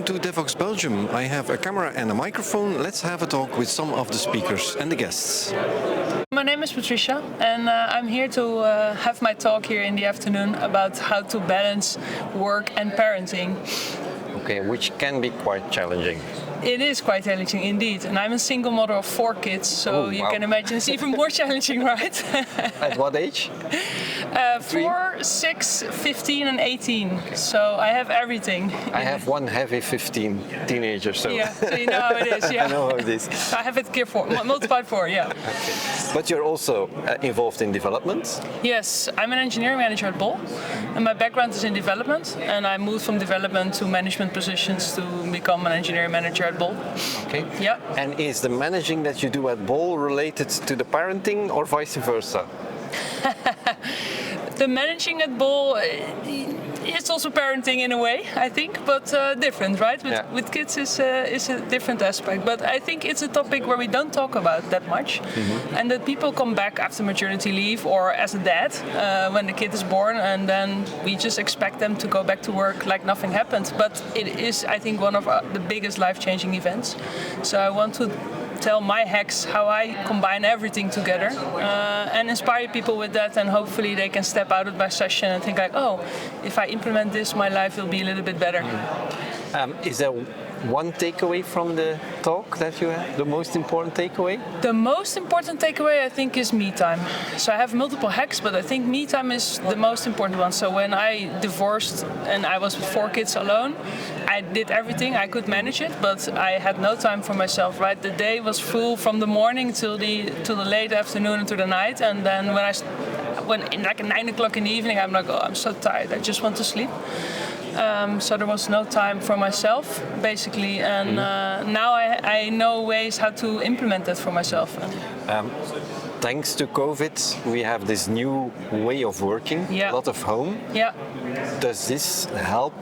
to Devoxx Belgium. I have a camera and a microphone. Let's have a talk with some of the speakers and the guests. My name is Patricia, and I'm here to have my talk here in the afternoon about how to balance work and parenting. Okay, which can be quite challenging. It is quite challenging indeed, and I'm a single mother of 4 kids, so you can imagine it's even more challenging, right? At what age? 4, 6, 15 and 18, so I have everything. I have one heavy 15 teenager, so... Yeah, so you know how it is, yeah. I know how it is. I have it here 4, multiplied 4, yeah. Okay. But you're also involved in development? Yes, I'm an engineering manager at Bol, and my background is in development, and I moved from development to management positions to become an engineering manager at Bol. Okay. Yeah. And is the managing that you do at Bol related to the parenting or vice versa? The managing at Bol, it's also parenting in a way, I think, but different, right? With kids is a different aspect. But I think it's a topic where we don't talk about that much, and that people come back after maternity leave or as a dad when the kid is born, and then we just expect them to go back to work like nothing happened. But it is, I think, one of the biggest life-changing events. So I want to tell my hacks how I combine everything together and inspire people with that, and hopefully they can step out of my session and think like, oh, if I implement this, my life will be a little bit better. Is there one takeaway from the talk that you have, the most important takeaway? The most important takeaway, I think, is me time. So I have multiple hacks, but I think me time is the most important one. So when I divorced and I was with 4 kids alone, I did everything, I could manage it, but I had no time for myself, right? The day was full from the morning till the late afternoon and to the night, and then when like at 9 o'clock in the evening, I'm like, oh, I'm so tired, I just want to sleep. So there was no time for myself, basically, and now I know ways how to implement that for myself. Thanks to COVID, we have this new way of working, a lot of home. Yeah. Does this help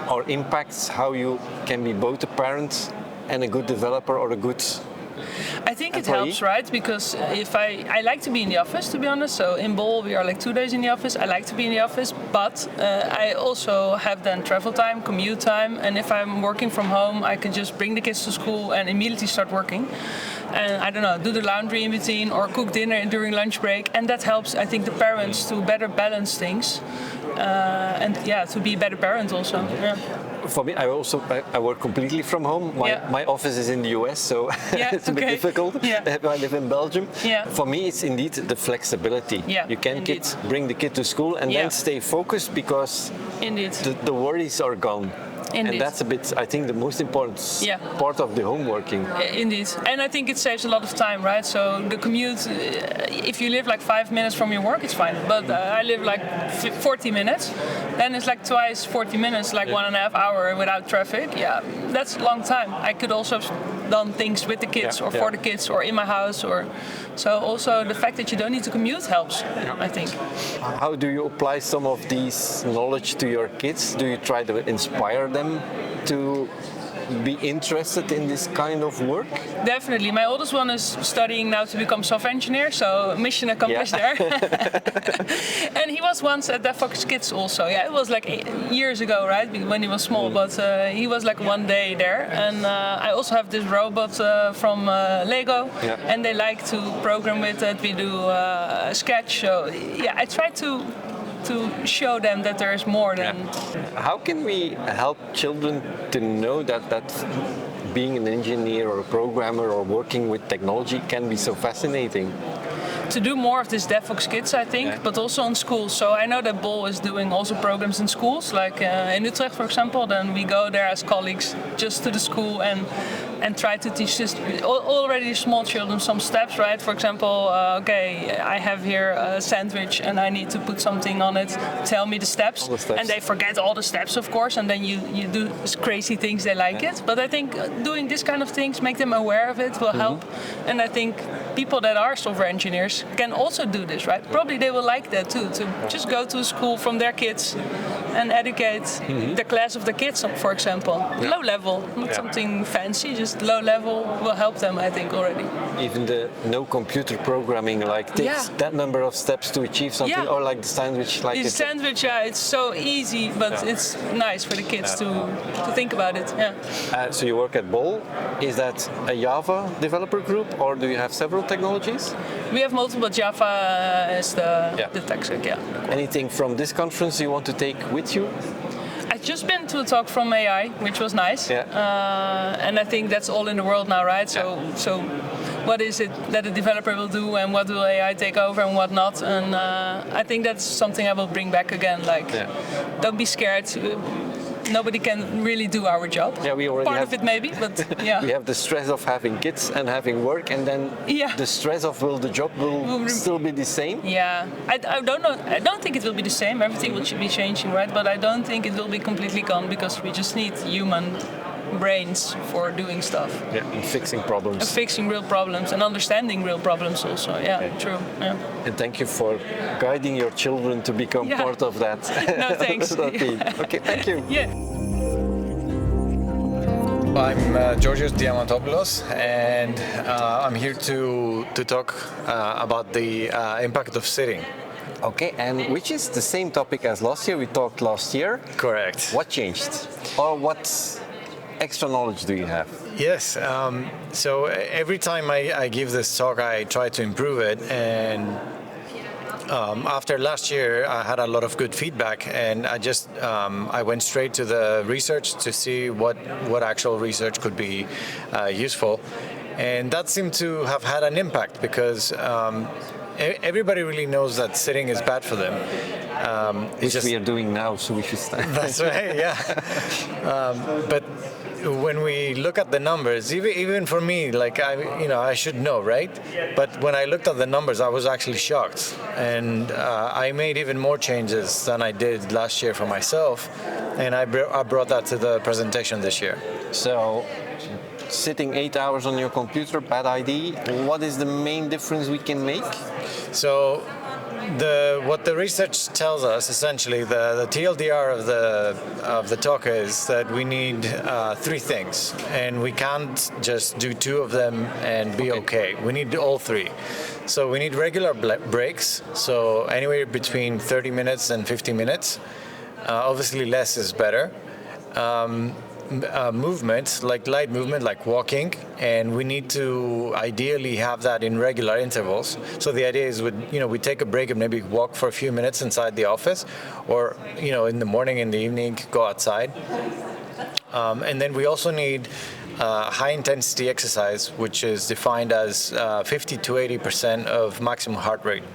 or impacts how you can be both a parent and a good developer or a good I think it employee? helps, right? Because if I like to be in the office, to be honest. So in Bol, we are like 2 days in the office. I like to be in the office, but I also have then travel time, commute time, and if I'm working from home, I can just bring the kids to school and immediately start working. And I don't know, do the laundry in between or cook dinner during lunch break, and that helps, I think, the parents to better balance things, and to be a better parent also. Yeah. For me, I work completely from home. My office is in the US, so it's a bit difficult. I live in Belgium. For me, it's indeed the flexibility. You can bring the kid to school and then stay focused because the worries are gone. Indeed. And that's a bit, I think, the most important part of the home working. Indeed. And I think it saves a lot of time, right? So the commute, if you live like 5 minutes from your work, it's fine. But I live like 40 minutes. Then it's like twice 40 minutes, like 1.5 hours without traffic. Yeah, that's a long time. I could also have done things with the kids or for the kids or in my house. So also the fact that you don't need to commute helps, I think. How do you apply some of these knowledge to your kids? Do you try to inspire them to be interested in this kind of work? Definitely. My oldest one is studying now to become software engineer, so mission accomplished there. And he was once at Devoxx Kids also. Yeah, it was like 8 years ago, right, when he was small, but he was like one day there. And I also have this robot from Lego, and they like to program with it. We do Sketch. So I try to show them that there is more than... How can we help children to know that being an engineer or a programmer or working with technology can be so fascinating? To do more of this Devoxx Kids, I think, but also in schools. So I know that Bol is doing also programs in schools, like in Utrecht, for example. Then we go there as colleagues just to the school and try to teach this already small children some steps, right? For example, I have here a sandwich and I need to put something on it. Tell me the steps. And they forget all the steps, of course, and then you do crazy things, they like it. But I think doing this kind of things, make them aware of it, will help. And I think people that are software engineers can also do this, right? Probably they will like that too, to just go to a school from their kids and educate the class of the kids, for example. Low level, not something fancy, just just low level will help them, I think, already. Even the no computer programming takes that number of steps to achieve something, or like the sandwich. The sandwich, it's so easy, but it's nice for the kids to think about it. So you work at Bol. Is that a Java developer group, or do you have several technologies? We have multiple. Java as the tech stack, Anything from this conference you want to take with you? I've just been to a talk from AI, which was nice. And I think that's all in the world now, right? So what is it that a developer will do, and what will AI take over and what not? And I think that's something I will bring back again. Don't be scared. Nobody can really do our job. We already part of it maybe, but we have the stress of having kids and having work, and then the stress of will the job will still be the same? I don't know. I don't think it will be the same. Everything will be changing, right? But I don't think it will be completely gone, because we just need human brains for doing stuff. And fixing problems. And fixing real problems and understanding real problems also. True. And thank you for guiding your children to become part of that. No, thanks. Okay, thank you. I'm Georgios Diamantopoulos, and I'm here to talk about the impact of sitting. Okay, and which is the same topic as last year. We talked last year. Correct. What changed? Or what extra knowledge do you have? Yes, so every time I give this talk, I try to improve it, and after last year, I had a lot of good feedback, and I went straight to the research to see what actual research could be useful, and that seemed to have had an impact, because everybody really knows that sitting is bad for them. Which we are doing now, so we should start. That's right, but when we look at the numbers, even for me, I should know, right? But when I looked at the numbers, I was actually shocked, and I made even more changes than I did last year for myself, and I brought that to the presentation this year. So, sitting 8 hours on your computer, bad idea. What is the main difference we can make? So, what the research tells us, essentially, the TLDR of the talk is that we need 3 things, and we can't just do 2 of them and be okay. We need all 3. So we need regular breaks, so anywhere between 30 minutes and 50 minutes. Obviously, less is better. Movement, like light movement, like walking, and we need to ideally have that in regular intervals. So the idea is, we take a break and maybe walk for a few minutes inside the office, or in the morning, in the evening, go outside. And then we also need high intensity exercise, which is defined as 50 to 80% of maximum heart rate.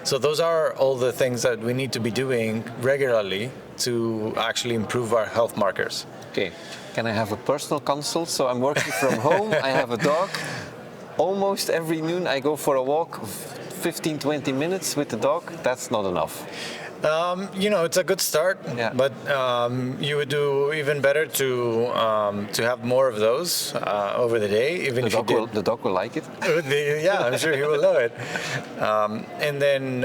So those are all the things that we need to be doing regularly to actually improve our health markers. Okay, can I have a personal consult? So I'm working from home, I have a dog. Almost every noon I go for a walk, 15-20 minutes with the dog. That's not enough. It's a good start, but you would do even better to have more of those over the day. Even if the dog will like it. I'm sure he will love it. And then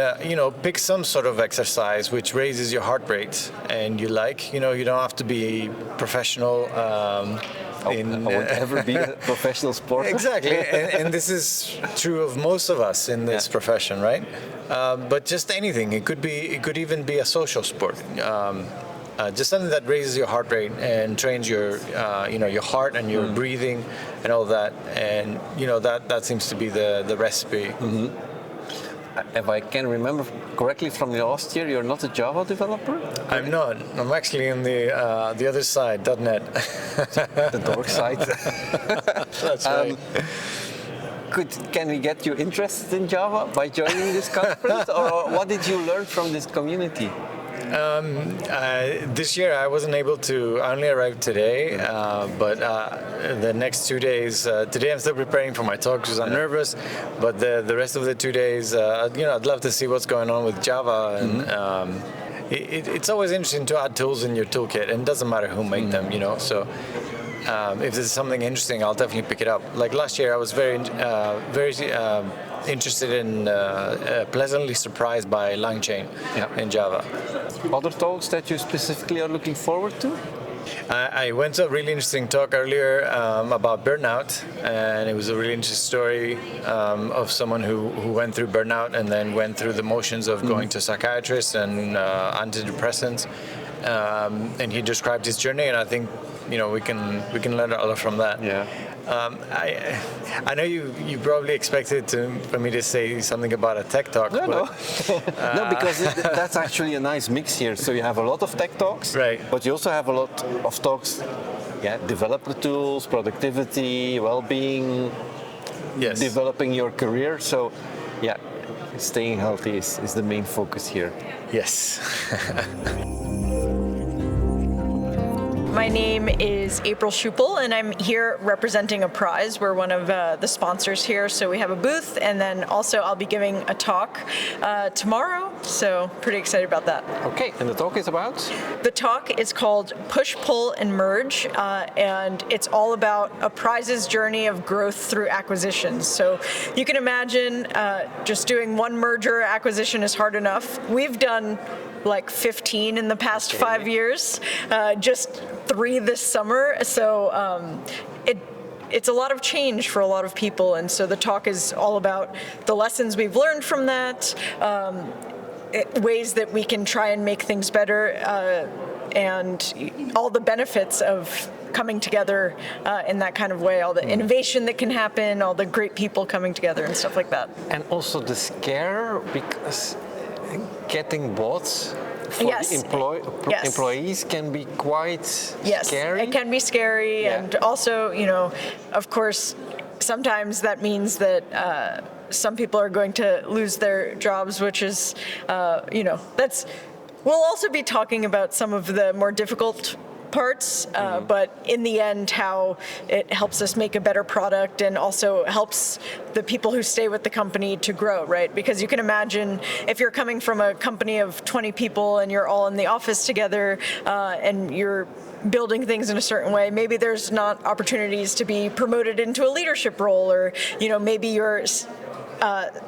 pick some sort of exercise which raises your heart rate, and you don't have to be professional. I won't ever be a professional sporter. Exactly, and this is true of most of us in this profession, right? But just anything. It could even be a social sport. Just something that raises your heart rate and trains your heart and your breathing and all that. And that seems to be the recipe. Mm-hmm. If I can remember correctly from last year, you're not a Java developer? I'm not. I'm actually in the other side, .NET. The dark side. That's right. Can we get you interested in Java by joining this conference, or what did you learn from this community? This year I wasn't able to. I only arrived today, but the next 2 days. Today I'm still preparing for my talk because I'm nervous. But the rest of the 2 days, I'd love to see what's going on with Java. And it's always interesting to add tools in your toolkit, and it doesn't matter who made them. So. If there's something interesting, I'll definitely pick it up. Like last year, I was very interested in, pleasantly surprised by LangChain in Java. Other talks that you specifically are looking forward to? I went to a really interesting talk earlier about burnout, and it was a really interesting story of someone who went through burnout and then went through the motions of going to psychiatrists and antidepressants, and he described his journey, and I think we can learn a lot from that. Yeah. I know you probably expected for me to say something about a tech talk. No, no, because that's actually a nice mix here. So you have a lot of tech talks, right? But you also have a lot of talks, developer tools, productivity, well-being, yes, developing your career. So, staying healthy is the main focus here. Yes. My name is April Schuppel, and I'm here representing a prize. We're one of the sponsors here, so we have a booth, and then also I'll be giving a talk tomorrow, so pretty excited about that. Okay, and the talk is about? The talk is called Push, Pull, and Merge, and it's all about a prize's journey of growth through acquisitions. So you can imagine just doing one merger acquisition is hard enough. We've done like 15 in the past 5 years, just 3 this summer. So it's a lot of change for a lot of people, and so the talk is all about the lessons we've learned from that, ways that we can try and make things better, and all the benefits of coming together in that kind of way, all the innovation that can happen, all the great people coming together and stuff like that. And also the scare, because getting bought for the employees can be quite scary. It can be scary, and also, of course, sometimes that means that some people are going to lose their jobs, which is, we'll also be talking about some of the more difficult parts, but in the end, how it helps us make a better product and also helps the people who stay with the company to grow, right? Because you can imagine if you're coming from a company of 20 people and you're all in the office together and you're building things in a certain way, maybe there's not opportunities to be promoted into a leadership role, or maybe you're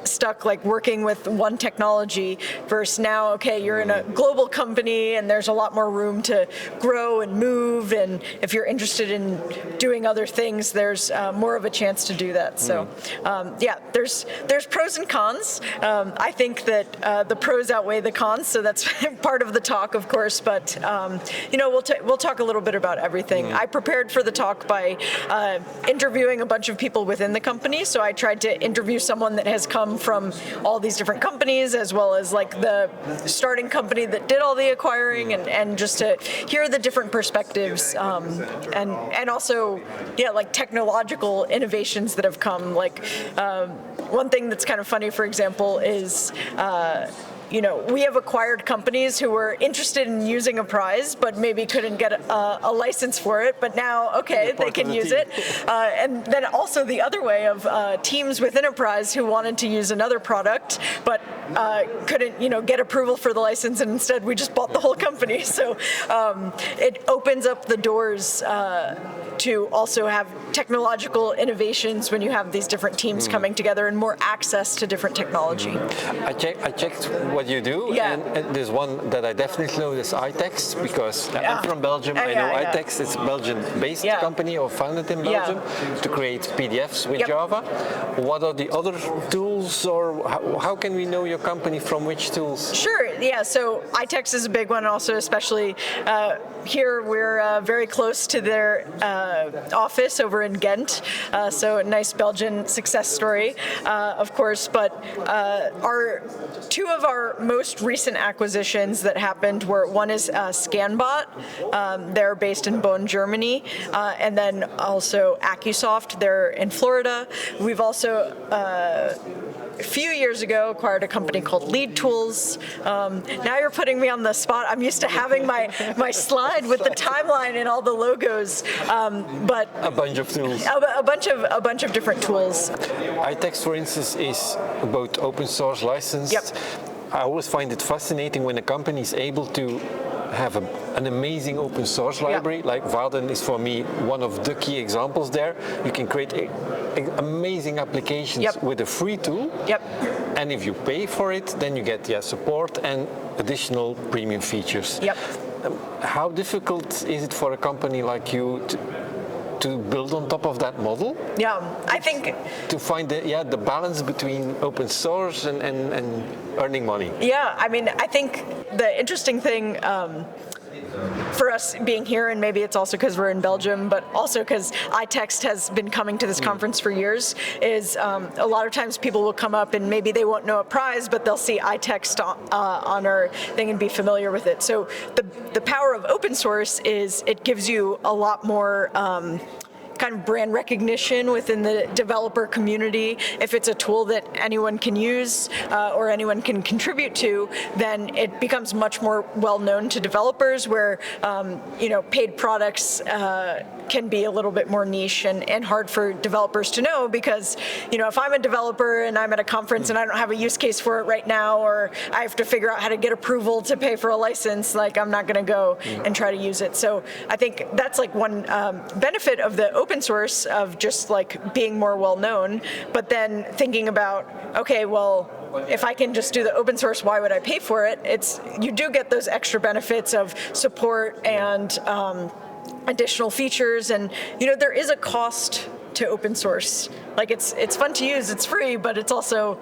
stuck like working with one technology versus now, okay, you're in a global company and there's a lot more room to grow and move, and if you're interested in doing other things, there's more of a chance to do that. So there's pros and cons. I think that the pros outweigh the cons, so that's part of the talk, of course, but we'll talk a little bit about everything. I prepared for the talk by interviewing a bunch of people within the company, so I tried to interview someone that has come from all these different companies, as well as like the starting company that did all the acquiring, and just to hear the different perspectives, and also like technological innovations that have come. Like one thing that's kind of funny, for example, is we have acquired companies who were interested in using a prize, but maybe couldn't get a license for it. But now, okay, they can use it. And then also the other way of teams within a prize who wanted to use another product, but couldn't, get approval for the license, and instead we just bought the whole company. So it opens up the doors to also have technological innovations when you have these different teams coming together and more access to different technology. I checked what you do, and there's one that I definitely know, is iText, because I'm from Belgium. I know iText. It's a Belgian-based company, or founded in Belgium, to create PDFs with Java. What are the other tools, or how can we know your company from which tools? Sure, so iText is a big one also, especially here we're very close to their office over in Ghent, so a nice Belgian success story, of course, but two of our most recent acquisitions that happened were, one is Scanbot, they're based in Bonn, Germany, and then also Accusoft, they're in Florida. We've also a few years ago acquired a company called Lead Tools. Now you're putting me on the spot. I'm used to having my slide with the timeline and all the logos, but a bunch of tools. A bunch of different tools. iText, for instance, is about open source licensed. Yep. I always find it fascinating when a company is able to have an amazing open source library. Like Vaden is for me one of the key examples there. You can create amazing applications with a free tool. And if you pay for it, then you get support and additional premium features. how difficult is it for a company like you to build on top of that model? Yeah, I think to find the balance between open source and earning money. Yeah, I mean, I think the interesting thing for us being here, and maybe it's also because we're in Belgium, but also because iText has been coming to this conference for years, is a lot of times people will come up and maybe they won't know a prize, but they'll see iText on our thing and be familiar with it. So the power of open source is it gives you a lot more kind of brand recognition within the developer community. If it's a tool that anyone can use or anyone can contribute to, then it becomes much more well known to developers, where paid products can be a little bit more niche and hard for developers to know, because if I'm a developer and I'm at a conference and I don't have a use case for it right now, or I have to figure out how to get approval to pay for a license, like I'm not going to go and try to use it. So I think that's like one benefit of the open source, of just like being more well known, but then thinking about, okay, well, if I can just do the open source, why would I pay for it? You do get those extra benefits of support and additional features, and there is a cost to open source. Like it's fun to use, it's free, but it's also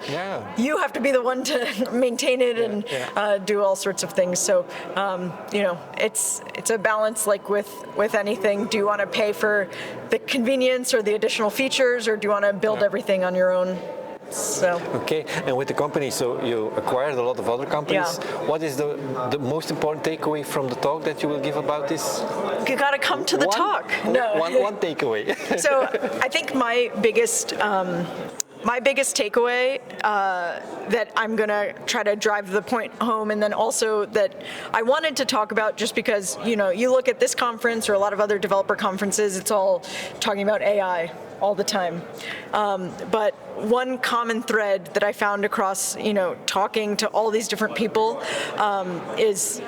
you have to be the one to maintain it and do all sorts of things. So it's a balance, like with anything. Do you want to pay for the convenience or the additional features, or do you want to build everything on your own? So. Okay, and with the company, so you acquired a lot of other companies. Yeah. What is the most important takeaway from the talk that you will give about this? You gotta come to the talk. No. One takeaway. So I think my biggest takeaway that I'm gonna try to drive the point home, and then also that I wanted to talk about, just because you look at this conference or a lot of other developer conferences, it's all talking about AI all the time. But one common thread that I found across talking to all these different people is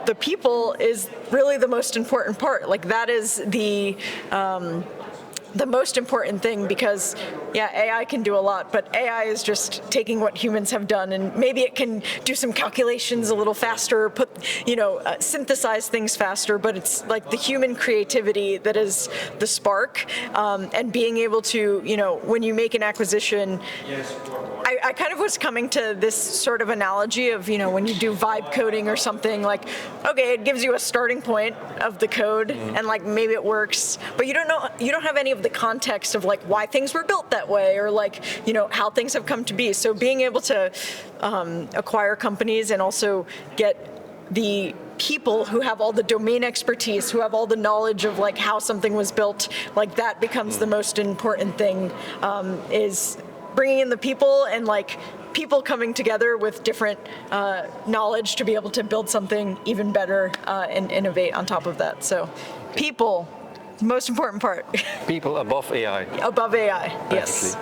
the people is really the most important part. Like that is the most important thing, because AI can do a lot, but AI is just taking what humans have done, and maybe it can do some calculations a little faster, synthesize things faster, but it's like the human creativity that is the spark, and being able to, when you make an acquisition, I kind of was coming to this sort of analogy of, when you do vibe coding or something, like, okay, it gives you a starting point of the code, and like maybe it works, but you don't have any of the context of like why things were built that way, or like, how things have come to be. So being able to acquire companies and also get the people who have all the domain expertise, who have all the knowledge of like how something was built, like that becomes the most important thing, is bringing in the people, and like people coming together with different knowledge to be able to build something even better and innovate on top of that. So people, most important part. People above AI. Above AI, yes.